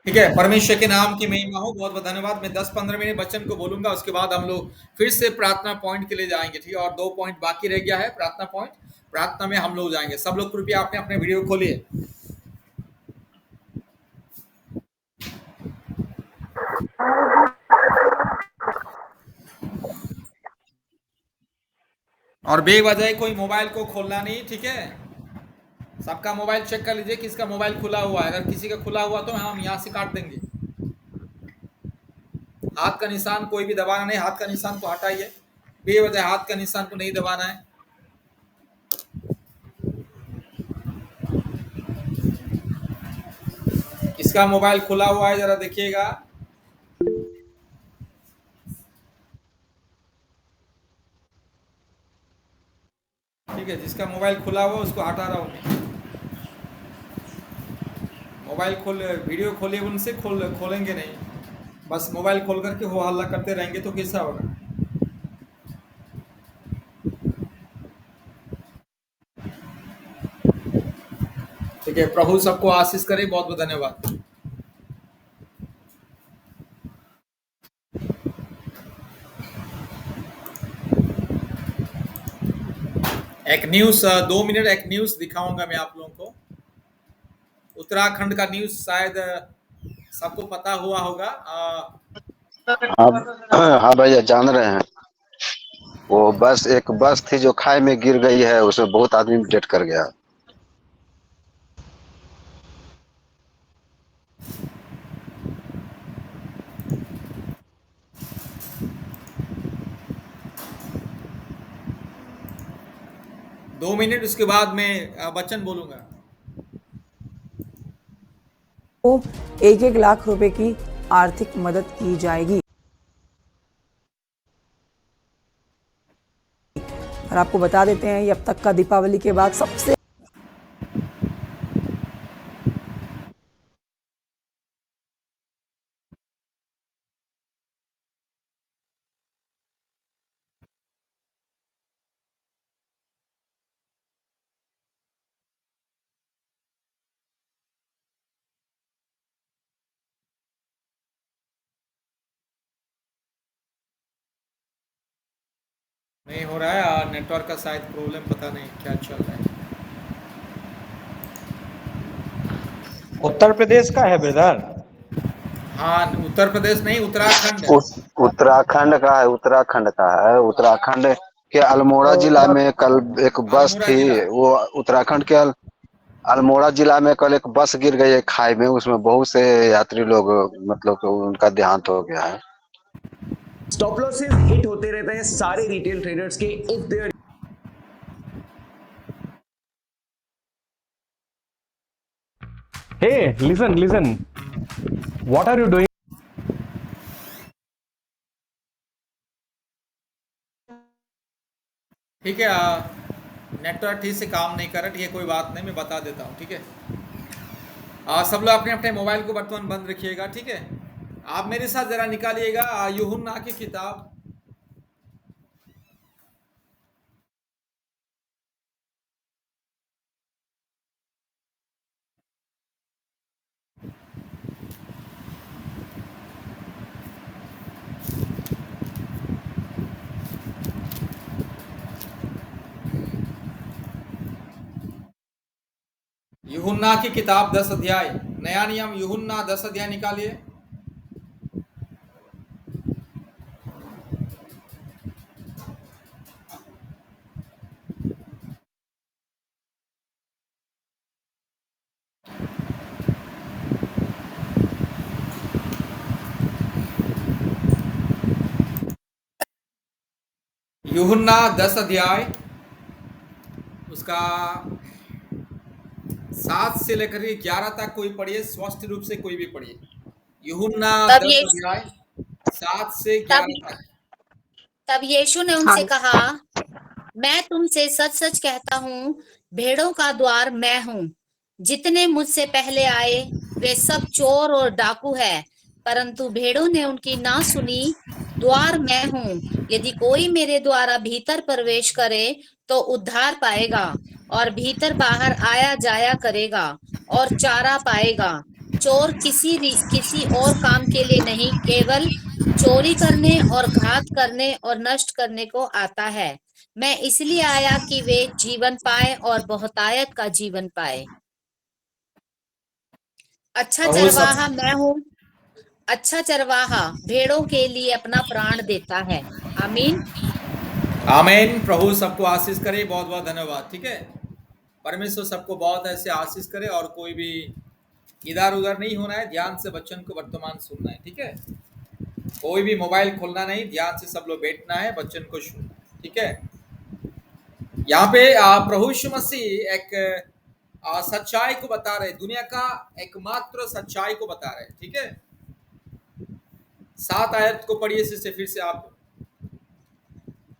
ठीक है, परमेश्वर के नाम की महिमा हो, बहुत बहुत धन्यवाद। मैं 10-15 मिनट वचन को बोलूंगा, उसके बाद हम लोग फिर से प्रार्थना पॉइंट के लिए जाएंगे। ठीक है, और 2 पॉइंट बाकी रह गया है प्रार्थना पॉइंट। प्रार्थना में हम लोग जाएंगे। सब लोग कृपया आपने अपने वीडियो खोलिए और बेवजह कोई मोबाइल को खोलना नहीं। ठीक है, सबका मोबाइल चेक कर लीजिए किसका मोबाइल खुला हुआ है। अगर किसी का खुला हुआ तो हम यहाँ से काट देंगे। हाथ का निशान कोई भी दबाना नहीं, हाथ का निशान को हटाइए। बेवजह हाथ का निशान को नहीं दबाना है। किसका मोबाइल खुला हुआ है जरा देखिएगा। ठीक है, जिसका मोबाइल खुला हुआ उसको हटा रहा हूँ मैं। मोबाइल खोल वीडियो खोलिए, उनसे खोलेंगे नहीं, बस मोबाइल खोल करके हो हल्ला करते रहेंगे तो कैसा होगा। ठीक है, प्रभु सबको आशीष करे। बहुत बहुत धन्यवाद। एक न्यूज 2 मिनट एक न्यूज दिखाऊंगा मैं आप लोगों को। उत्तराखंड का न्यूज शायद सबको पता हुआ होगा। हाँ हाँ भैया जान रहे हैं। वो बस एक बस थी जो खाई में गिर गई है, उसमें बहुत आदमी डेट कर गया। दो मिनट उसके बाद मैं वचन बोलूंगा। को 1-1 लाख रुपए की आर्थिक मदद की जाएगी। और आपको बता देते हैं ये अब तक का दीपावली के बाद सबसे नहीं हो रहा है और नेटवर्क का शायद प्रॉब्लम, पता नहीं क्या चल रहा है। उत्तर प्रदेश का है ब्रदर। हाँ, उत्तर प्रदेश नहीं, उत्तराखंड। उत्तराखंड का है, उत्तराखंड का है। उत्तराखंड के अल्मोड़ा जिला में कल एक बस अल्मोड़ा थी। जिला। वो उत्तराखंड के अल्मोड़ा जिला में कल एक बस गिर गई है खाई में, उसमें बहुत से यात्री लोग, मतलब कि उनका देहांत हो गया है। स्टॉप लॉसेस हिट होते रहते हैं सारे रिटेल ट्रेडर्स के if there. Hey, listen. What are you doing? ठीक है, नेटवर्क ठीक से काम नहीं कर रहा। ठीक है, कोई बात नहीं, मैं बता देता हूँ। ठीक है, सब लोग अपने अपने मोबाइल को वर्तमान बंद रखिएगा। ठीक है, आप मेरे साथ जरा निकालिएगा यूहन्ना की किताब। यूहन्ना की किताब 10 अध्याय, नया नियम यूहन्ना 10 अध्याय निकालिए। यूहन्ना 10 अध्याय, उसका 7 से लेकर के 11 तक कोई पढ़िए, स्वस्थ रूप से कोई भी पढ़िए। यूहन्ना तब 10 ये अध्याय 7 से तब 11 तक। तब यीशु ने उनसे कहा, मैं तुमसे सच सच कहता हूँ, भेड़ों का द्वार मैं हूँ। जितने मुझसे पहले आए वे सब चोर और डाकू है, परंतु भेड़ों ने उनकी ना सुनी। द्वार मैं हूँ, यदि कोई मेरे द्वारा भीतर प्रवेश करे तो उद्धार पाएगा और भीतर बाहर आया जाया करेगा और चारा पाएगा। चोर किसी और काम के लिए नहीं, केवल चोरी करने और घात करने और नष्ट करने को आता है। मैं इसलिए आया कि वे जीवन पाए और बहुतायत का जीवन पाए। अच्छा प्रभु सब चरवाहा मैं हूँ। अच्छा चरवाहा भेड़ों के लिए अपना प्राण देता है। आमीन। आमीन। प्रभु सबको आशीष करे। बहुत बहुत धन्यवाद। ठीक है, परमेश्वर सबको बहुत ऐसे आशीष करे और कोई भी इधर उधर नहीं होना है, ध्यान से वचन को वर्तमान सुनना है। ठीक है, कोई भी मोबाइल खोलना नहीं, ध्यान से सब लोग बैठना है, वचन को सुनना है। ठीक है, यहाँ पे प्रभु यीशु मसीह एक सच्चाई को बता रहे, दुनिया का एकमात्र सच्चाई को बता रहे। ठीक है, 7 आयत को पढ़िए से फिर से आप।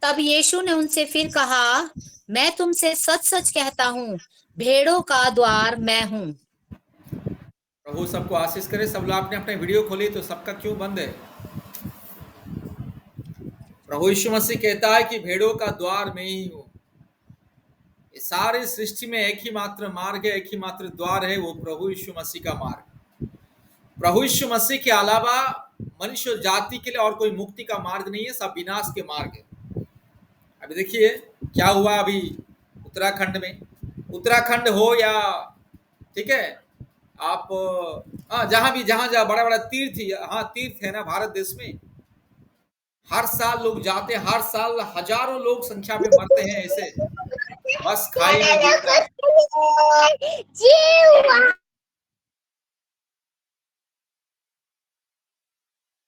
तब यीशु ने उनसे फिर कहा, मैं तुमसे सच सच कहता हूँ, भेड़ों का द्वार मैं हूँ। प्रभु सबको आशीष करे। सब लोग आपने अपने वीडियो खोली तो सबका क्यों बंद है? प्रभु यीशु मसीह कहता है कि भेड़ों का द्वार मैं ही हूँ। सारी सृष्टि में एक ही मात्र मार्ग है, एक ही मात्र द्वार है, वो प्रभु यीशु मसीह का मार्ग। प्रभु यीशु मसीह के अलावा मनुष्य जाति के लिए और कोई मुक्ति का मार्ग नहीं है, सब विनाश के मार्ग है। अभी देखिए क्या हुआ अभी उत्तराखंड में, उत्तराखंड हो या ठीक है आप जहां बड़ा बड़ा तीर्थ, हाँ तीर्थ है ना भारत देश में, हर साल लोग जाते हैं, हर साल हजारों लोग संख्या में मरते हैं ऐसे, बस खाई में गिरता है।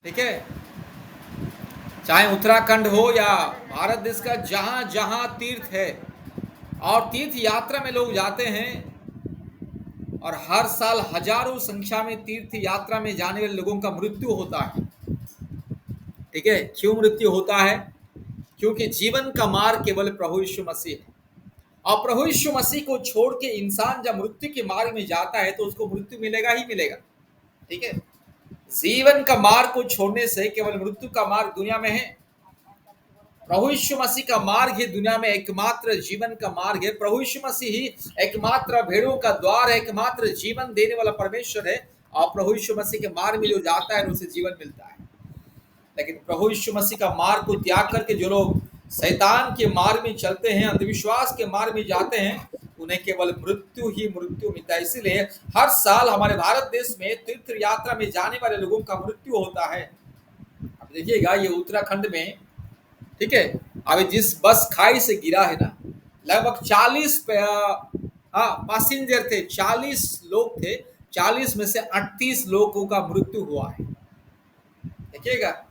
ठीक है, चाहे उत्तराखंड हो या भारत देश का जहां जहां तीर्थ है और तीर्थ यात्रा में लोग जाते हैं, और हर साल हजारों संख्या में तीर्थ यात्रा में जाने वाले लोगों का मृत्यु होता है। ठीक है, क्यों मृत्यु होता है? क्योंकि जीवन का मार्ग केवल प्रभु यीशु मसीह है, और प्रभु यीशु मसीह को छोड़ के इंसान जब मृत्यु के मार्ग में जाता है तो उसको मृत्यु मिलेगा ही मिलेगा। ठीक है, जीवन का मार्ग को छोड़ने से केवल मृत्यु का मार्ग दुनिया में है। प्रभु यीशु मसीह का मार्ग ही दुनिया में एकमात्र जीवन का मार्ग है। प्रभु यीशु मसीह ही एकमात्र भेड़ों का द्वार है, एकमात्र जीवन देने वाला परमेश्वर है, और प्रभु यीशु मसीह के मार्ग में जो जाता है उसे जीवन मिलता है। लेकिन प्रभु यीशु मसीह का मार्ग को त्याग करके जो लोग शैतान के मार्ग में चलते हैं, अंधविश्वास के मार्ग में जाते हैं, उन्हें केवल मृत्यु ही मृत्यु मिलता है। इसीलिए हर साल हमारे भारत देश में तीर्थ यात्रा में जाने वाले लोगों का मृत्यु होता है। अब देखिएगा ये उत्तराखंड में, ठीक है, अभी जिस बस खाई से गिरा है ना, लगभग 40 पैसेंजर थे, 40 लोग थे, 40 में से 38 लोगों का मृत्यु हुआ है। देखिएगा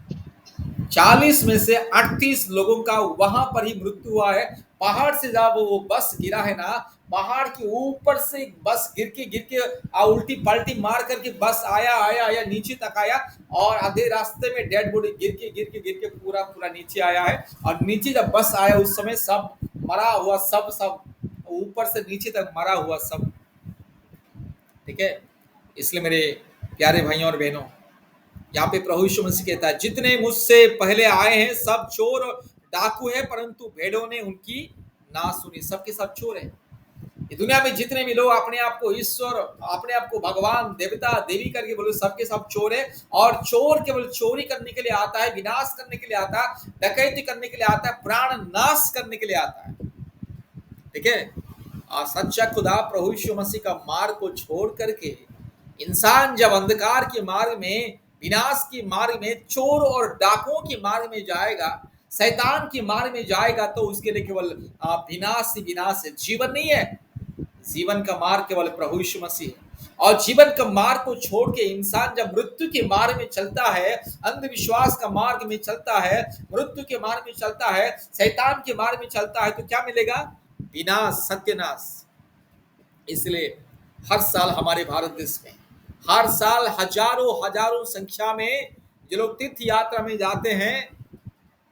40 में से 38 लोगों का वहां पर ही मृत्यु हुआ है। पहाड़ से जब वो बस गिरा है ना, पहाड़ के ऊपर से बस गिर के उल्टी पलटी मार करके बस आया नीचे तक आया, और आधे रास्ते में डेड बॉडी गिर के पूरा नीचे आया है। और नीचे जब बस आया उस समय सब मरा हुआ, सब ऊपर से नीचे तक मरा हुआ सब। ठीक है, इसलिए मेरे प्यारे भाइयों और बहनों, यहाँ पे प्रभु यीशु मसीह कहता है, जितने मुझसे पहले आए हैं सब चोर और डाकू है, परंतु भेड़ों ने उनकी ना सुनी। सबके सब चोर हैं। ये दुनिया में जितने भी लोग अपने आप को ईश्वर, अपने आप को भगवान, देवता, देवी करके बोले, सबके सब चोर है। और चोर केवल चोरी करने के लिए आता है, विनाश करने के लिए आता है, डकैती करने के लिए आता है, प्राण नाश करने के लिए आता है। ठीक है, और सच्चा खुदा प्रभु यीशु मसीह का मार्ग को छोड़ करके इंसान जब अंधकार के मार्ग में, विनाश के मार्ग में, चोर और डाकुओं के मार्ग में जाएगा, शैतान के मार्ग में जाएगा, तो उसके लिए केवल विनाश ही विनाश है, जीवन नहीं है। जीवन का मार्ग केवल प्रभु यीशु मसीह है। और जीवन का मार्ग को छोड़ के इंसान जब मृत्यु के मार्ग में चलता है, अंधविश्वास का मार्ग में चलता है, मृत्यु के मार्ग में चलता है, शैतान के मार्ग में चलता है, तो क्या मिलेगा? विनाश, सत्यानाश। इसलिए हर साल हमारे भारत देश में हर साल हजारों संख्या में जो लोग तीर्थ यात्रा में जाते हैं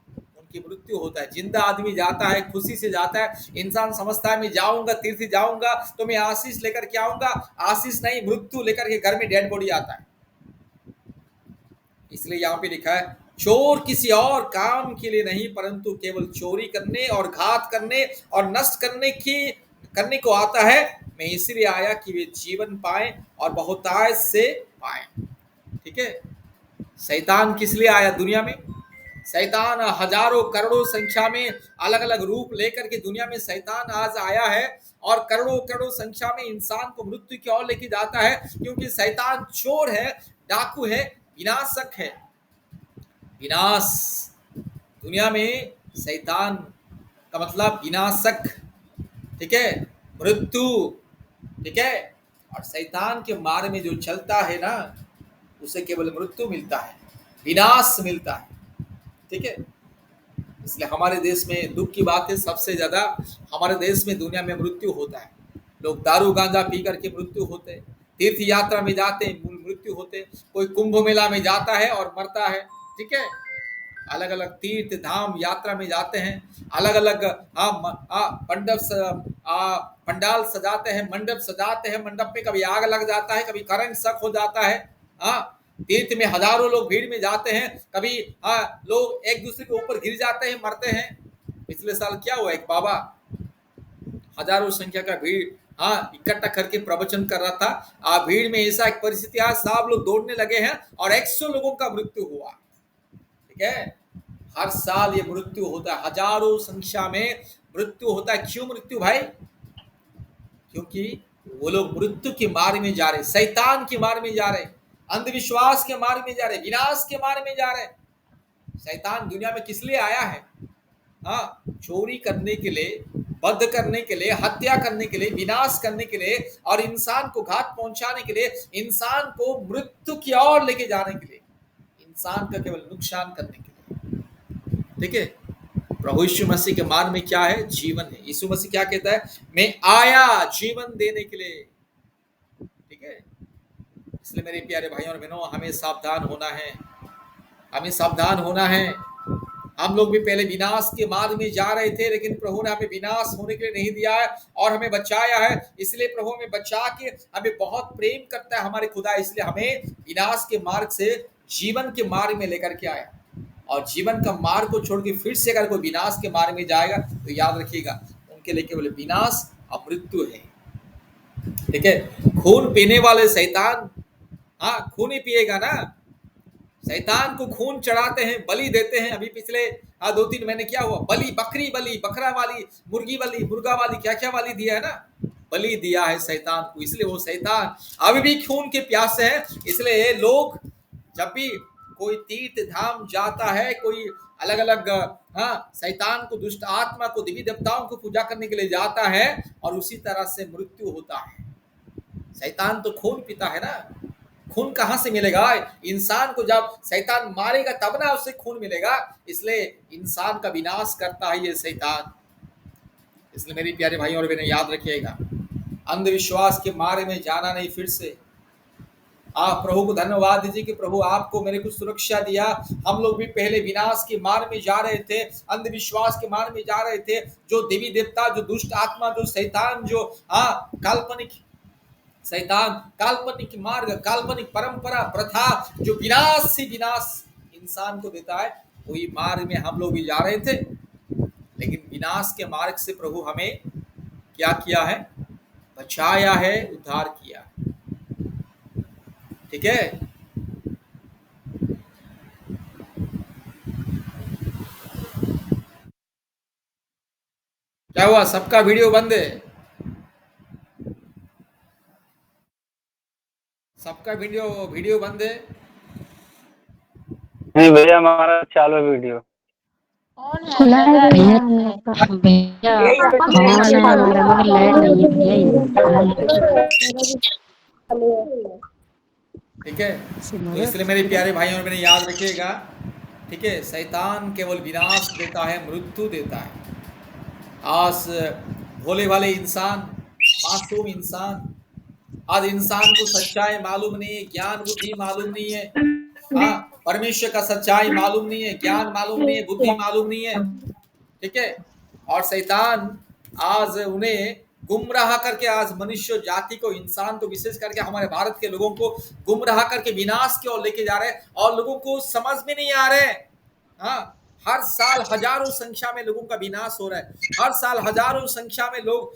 उनकी मृत्यु होता है। जिंदा आदमी जाता है, खुशी से जाता है, इंसान समझता है मैं जाऊंगा, तीर्थ जाऊंगा तो मैं आशीष लेकर के आऊंगा, आशीष नहीं, मृत्यु लेकर के घर में डेड बॉडी आता है। इसलिए यहाँ पे लिखा है, चोर किसी और काम के लिए नहीं, परंतु केवल चोरी करने और घात करने और नष्ट करने की करने को आता है, मैं इसलिए आया कि वे जीवन पाए और बहुतायत से पाए। ठीक है, शैतान किस लिए आया दुनिया में? शैतान हजारों करोड़ों संख्या में अलग अलग रूप लेकर के दुनिया में शैतान आज आया है और करोड़ों करोड़ों संख्या में इंसान को मृत्यु की ओर लेके जाता है, क्योंकि शैतान चोर है, डाकू है, विनाशक है। विनाश, दुनिया में शैतान का मतलब विनाशक, ठीक है, मृत्यु, ठीक है। और शैतान के मार्ग में जो चलता है ना, उसे केवल मृत्यु मिलता है, विनाश मिलता है। ठीक है, इसलिए हमारे देश में दुख की बात है, सबसे ज्यादा हमारे देश में दुनिया में मृत्यु होता है। लोग दारू गांजा पी करके मृत्यु होते हैं, तीर्थ यात्रा में जाते हैं मृत्यु होते हैं, कोई कुंभ मेला में जाता है और मरता है। ठीक है, अलग अलग तीर्थ धाम यात्रा में जाते हैं, अलग अलग पंडाल सजाते हैं, मंडप सजाते हैं, मंडप में कभी आग लग जाता है, कभी करंट शक हो जाता है। तीर्थ में हजारों लोग भीड़ में जाते हैं, कभी लोग एक दूसरे के ऊपर गिर जाते हैं, मरते हैं। पिछले साल क्या हुआ, एक बाबा हजारों संख्या का भीड़ इकट्ठा करके प्रवचन कर रहा था, भीड़ में ऐसा एक परिस्थिति है, सब लोग दौड़ने लगे हैं और 100 लोगों का मृत्यु हुआ। ठीक है, हर साल ये मृत्यु होता है, हजारों संख्या में मृत्यु होता है। क्यों मृत्यु भाई? क्योंकि वो लोग मृत्यु के मार्ग में जा रहे, शैतान के मार्ग में जा रहे, अंधविश्वास के मार्ग में जा रहे, विनाश के मार्ग में जा रहे। शैतान दुनिया में किस लिए आया है? चोरी करने के लिए, बद्ध करने के लिए, हत्या करने के लिए, विनाश करने के लिए और इंसान को घात पहुंचाने के लिए, इंसान को मृत्यु की ओर लेके जाने के लिए, इंसान का केवल नुकसान करने के लिए। ठीक है, प्रभु यीशु मसीह के मार्ग में क्या है? जीवन है। यीशु मसीह क्या कहता है? मैं आया जीवन देने के लिए। ठीक है, इसलिए मेरे प्यारे भाइयों और बहनों, हमें सावधान होना है, हमें सावधान होना है। हम लोग भी पहले विनाश के मार्ग में जा रहे थे, लेकिन प्रभु ने हमें विनाश होने के लिए नहीं दिया है और हमें बचाया है। इसलिए प्रभु हमें बचा के हमें बहुत प्रेम करता है हमारे खुदा, इसलिए हमें विनाश के मार्ग से जीवन के मार्ग में लेकर के आया। और जीवन का मार्ग को छोड़ के फिर से अगर कोई विनाश के मार्ग में जाएगा तो याद रखिएगा, उनके लिए केवल विनाश और मृत्यु है। ठीक है, खून पीने वाले शैतान खून ही पिएगा ना। शैतान को खून चढ़ाते हैं, बलि देते हैं। अभी पिछले 2-3 महीने क्या हुआ? बलि, बकरी बलि, बकरा वाली, मुर्गी बलि, मुर्गा वाली, क्या क्या वाली दिया है ना, बलि दिया है शैतान को। इसलिए वो शैतान अभी भी खून के प्यासे है। इसलिए लोग जब भी कोई तीर्थ धाम जाता है, कोई अलग अलग शैतान को, दुष्ट आत्मा को, देवी देवताओं को पूजा करने के लिए जाता है और उसी तरह से मृत्यु होता है। शैतान तो खून पीता है ना, खून कहां से मिलेगा? इंसान को जब शैतान मारेगा तब ना उसे खून मिलेगा। इसलिए इंसान का विनाश करता है ये शैतान। इसलिए मेरे प्यारे भाइयों और बहनों, याद रखिएगा, अंधविश्वास के मारे में जाना नहीं। फिर से आप प्रभु को धन्यवाद दीजिए कि प्रभु आपको मेरे को सुरक्षा दिया। हम लोग भी पहले विनाश के मार्ग में जा रहे थे, अंधविश्वास के मार्ग में जा रहे थे। जो देवी देवता, जो दुष्ट आत्मा, जो शैतान, जो काल्पनिक शैतान, काल्पनिक मार्ग, काल्पनिक परंपरा, प्रथा, जो विनाश से विनाश इंसान को देता है, वही मार्ग में हम लोग भी जा रहे थे। लेकिन विनाश के मार्ग से प्रभु हमें क्या किया है? बचाया है, उद्धार किया है। ठीक है, क्या हुआ? सबका वीडियो बंद है, सबका वीडियो बंद है। नहीं भैया, हमारा चालू है वीडियो। खुला है भैया, भैया हमारा मगर लाइट नहीं है भैया। ठीक है, तो इसलिए मेरे प्यारे भाइयों और बहनों, याद रखिएगा। ठीक है, शैतान केवल विनाश देता है, मृत्यु देता है। आज भोले वाले इंसान, मासूम इंसान, आज इंसान को सच्चाई मालूम नहीं है, ज्ञान बुद्धि मालूम नहीं है, परमेश्वर का सच्चाई मालूम नहीं है, ज्ञान मालूम नहीं है, बुद्धि मालूम नहीं है। ठीक है, और शैतान आज उन्हें गुमराह करके, आज मनुष्य जाति को, इंसान को, विशेष करके हमारे भारत के लोगों को गुमराह करके विनाश की ओर लेके जा रहे हैं और लोगों को समझ में नहीं आ रहे। हर साल हजारों संख्या में लोगों का विनाश हो रहा है, हर साल हजारों संख्या में लोग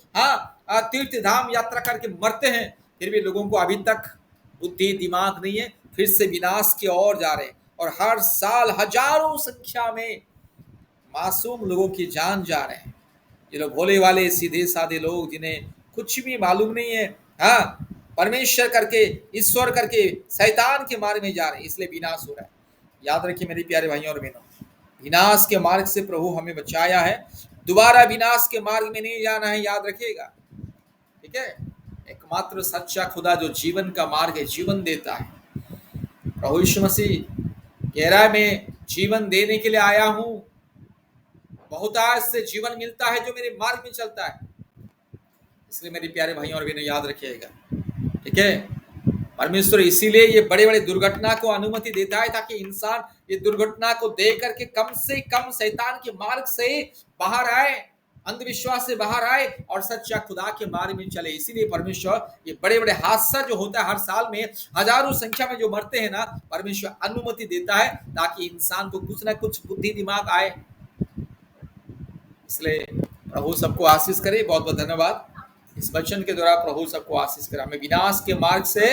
तीर्थ धाम यात्रा करके मरते हैं, फिर भी लोगों को अभी तक बुद्धि दिमाग नहीं है, फिर से विनाश की ओर जा रहे हैं। और हर साल हजारों संख्या में मासूम लोगों की जान जा रहे हैं। ये लोग भोले वाले सीधे साधे लोग जिन्हें कुछ भी मालूम नहीं है, परमेश्वर करके ईश्वर करके शैतान के मार्ग में जा रहे हैं, इसलिए विनाश हो रहा है। याद रखिए मेरे प्यारे भाइयों और बहनों, विनाश के मार्ग से प्रभु हमें बचाया है, दोबारा विनाश के मार्ग में नहीं जाना है, याद रखिएगा, ठीक है। एकमात्र सच्चा खुदा जो जीवन का मार्ग है, जीवन देता है। प्रभु यीशु मसीह कह रहा है मैं जीवन देने के लिए आया हूं, बहुतायत से जीवन मिलता है जो मेरे मार्ग में चलता है। इसलिए मेरे प्यारे भाइयों और बहनों याद रखिएगा, ठीक है। परमेश्वर इसीलिए ये बड़े बड़े दुर्घटना को अनुमति देता है ताकि इंसान ये दुर्घटना को देख करके कम से कम शैतान के मार्ग से बाहर आए, अंधविश्वास से बाहर आए और सच्चा खुदा के मार्ग में चले। इसीलिए परमेश्वर ये बड़े बड़े हादसा जो होता है, हर साल में हजारों संख्या में जो मरते हैं ना, परमेश्वर अनुमति देता है ताकि इंसान को कुछ ना कुछ बुद्धि दिमाग आए। इसलिए प्रभु सबको आशीष करे। बहुत बहुत धन्यवाद। इस वचन के द्वारा प्रभु सबको आशीष करे। हमें विनाश के मार्ग से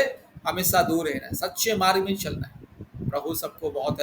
हमेशा दूर रहना है, सच्चे मार्ग में चलना है। प्रभु सबको बहुत